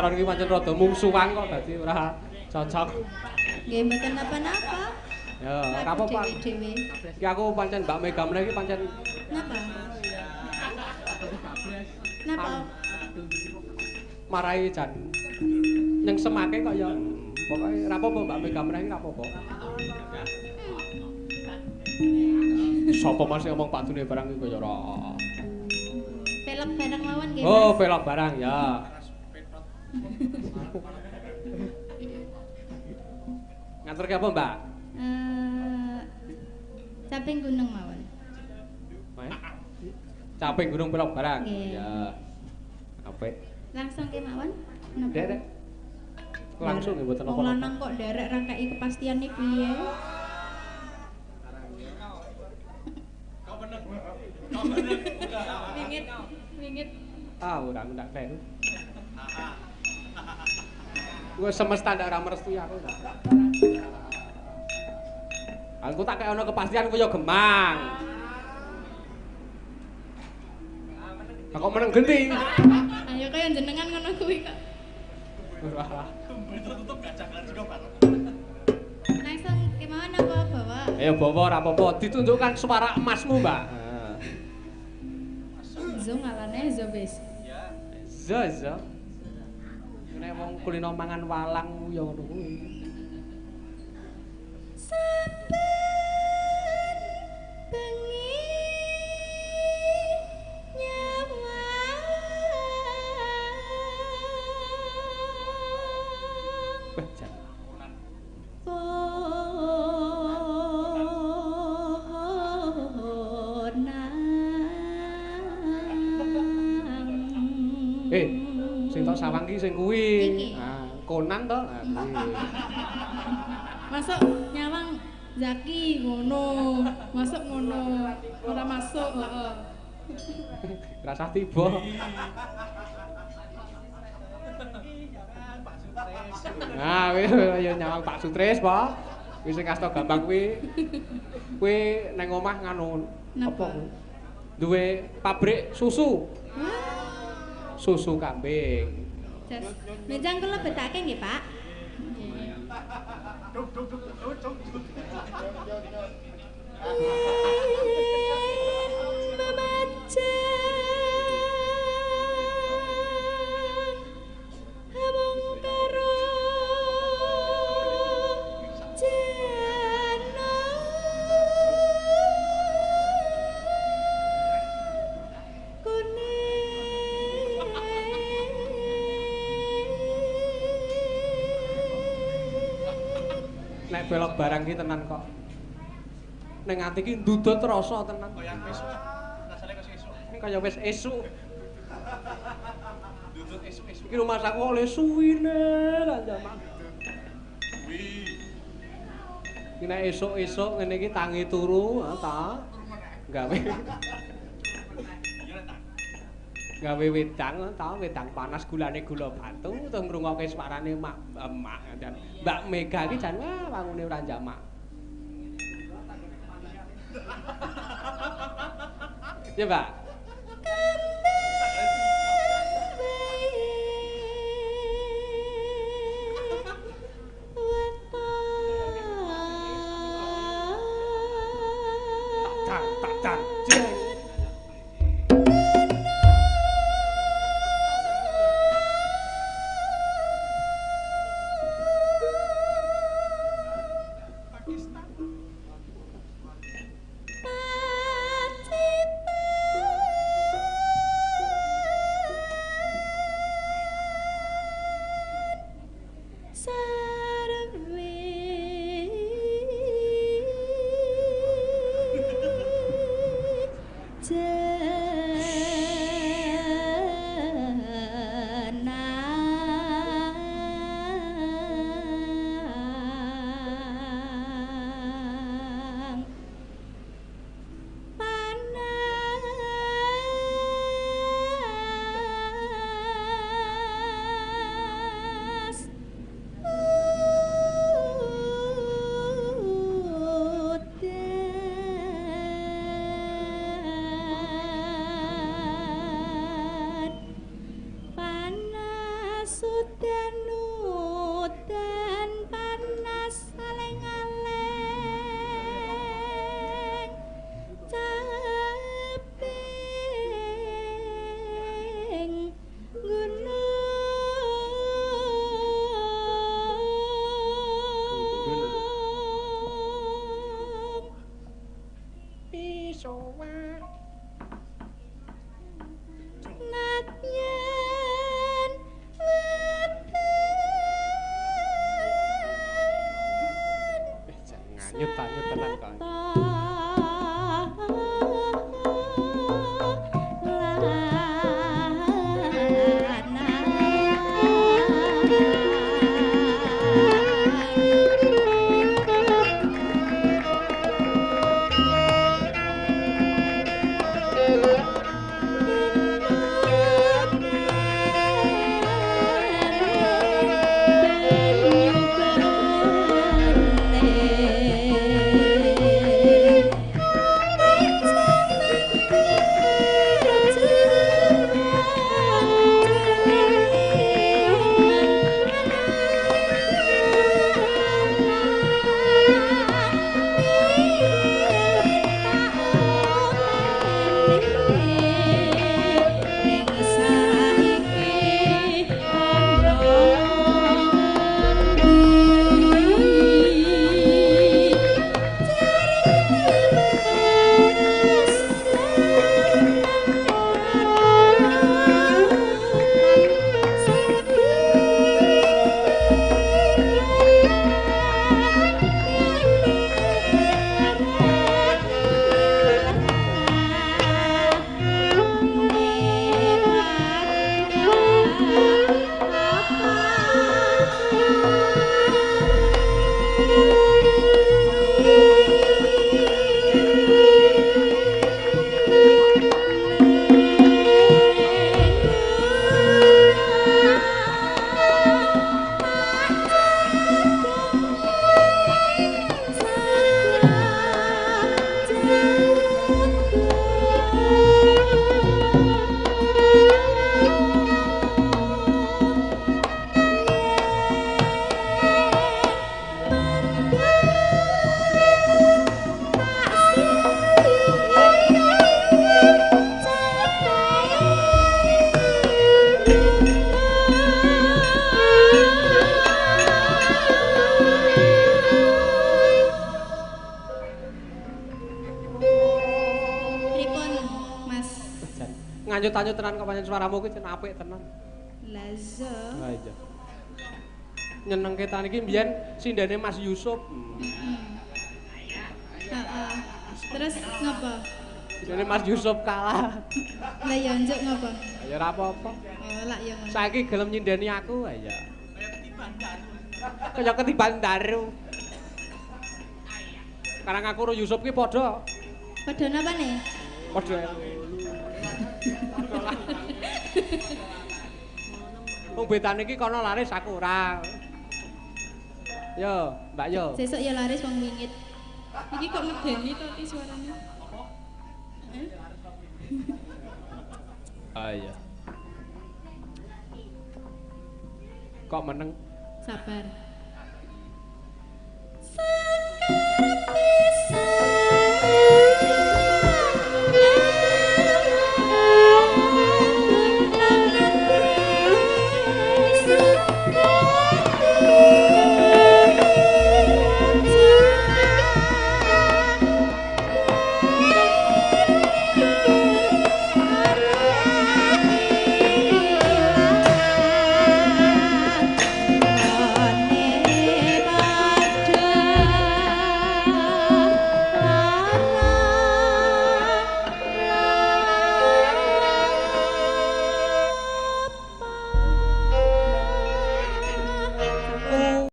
nyaron iki pancen rada mungsuhan kok dadi ora cocok. Nggih mboten napa-napa. Ya, ora apa-apa. Dewe-dewe. Iki aku pancen Mbak Mega meneh iki pancen Napa? Napa? marai jan nyengsemake kok ya. Pokoke ora apa-apa Mbak Mega meneh iki ora apa-apa. Sopo Mas ngomong Pak Dune barang iki kaya ora. Velg barang mawon nggih. Oh, Mas. velg barang ya. Nganterke apa, Mbak? Caping gunung mawon. Caping gunung velg barang. Nggih. Ya. Apik. Langsung ke mawon. Napa? Dek. Langsung nggih mboten Wong apa-apa. lanang kok derek rangkai kepastiane piye? Wingit, wingit. Ah, ora ndak kleru. Wes semesta ndak ora merestui aku. Aku tak kaya ana kepastian kaya gemang. Aku meneng genti. Ayo kaya jenengan ngono kuwi kok. Langsung kemana apa bawa? Ayo bawa ora apa-apa, ditunjukkan suara emasmu, Mbak. Zo ngalane zo wis. Zo. Nek wong kulino mangan walang ya ngono kuwi. Saben bengi nyawa Bejan. Sing tok sawang ki sing kuwi. Ah, Conan to. Ah, kuwi. Masuk nyawang Zaki ngono. Masuk ngono. Ora masuk, heeh. Rasah tiba. Nah, kuwi ya nyawang Pak Sutris, Pak. Kuwi sing kasta gampang kuwi. Kuwi nang omah nganu apa kuwi? Duwe pabrik susu. Susu kambing. Jas. Mejang kula betake nggih, Pak. Nek belok barang ki tenan kok. Ning ati ki ndudut rasa tenan. Kaya esuk. Rasane kaya esuk. Kaya wis esuk. Ndudut esuk-esuk. Iki rumah saku oleh suwine lan jamak. Iki nek esuk-esuk ngene iki tangi turu, ta. Gawe. Gawe wedang ta, wedang panas gulane gula batu terus ngrungokke suarane emak dan Mbak Mega iki jan wah wangune ora jamak. Ya, Mbak. Tak jeng. Nyut tenan kok. Nyut-nyut tenan kok pancen suaramu kuwi cenah apik tenan. Lah iya. Ha iya. Nyenengke ta niki mbiyen sindane Mas Yusuf. Heeh. Terus ngapa? Sindane Mas Yusuf kalah. Lah ya njuk ngapa? Ya ora apa-apa. Oh, lak ya ngono. Saiki gelem nyindani aku, ha iya. Kaya ketiban daru. Karang aku karo Yusuf ki padha. Padha napa nih? Padha. Wong bedane iki kono laris aku ora. Yo, Mbak yo. Sesuk ya laris wong wingit. Iki kok medeni to ti suarane? Ah iya. Kok meneng? Sabar.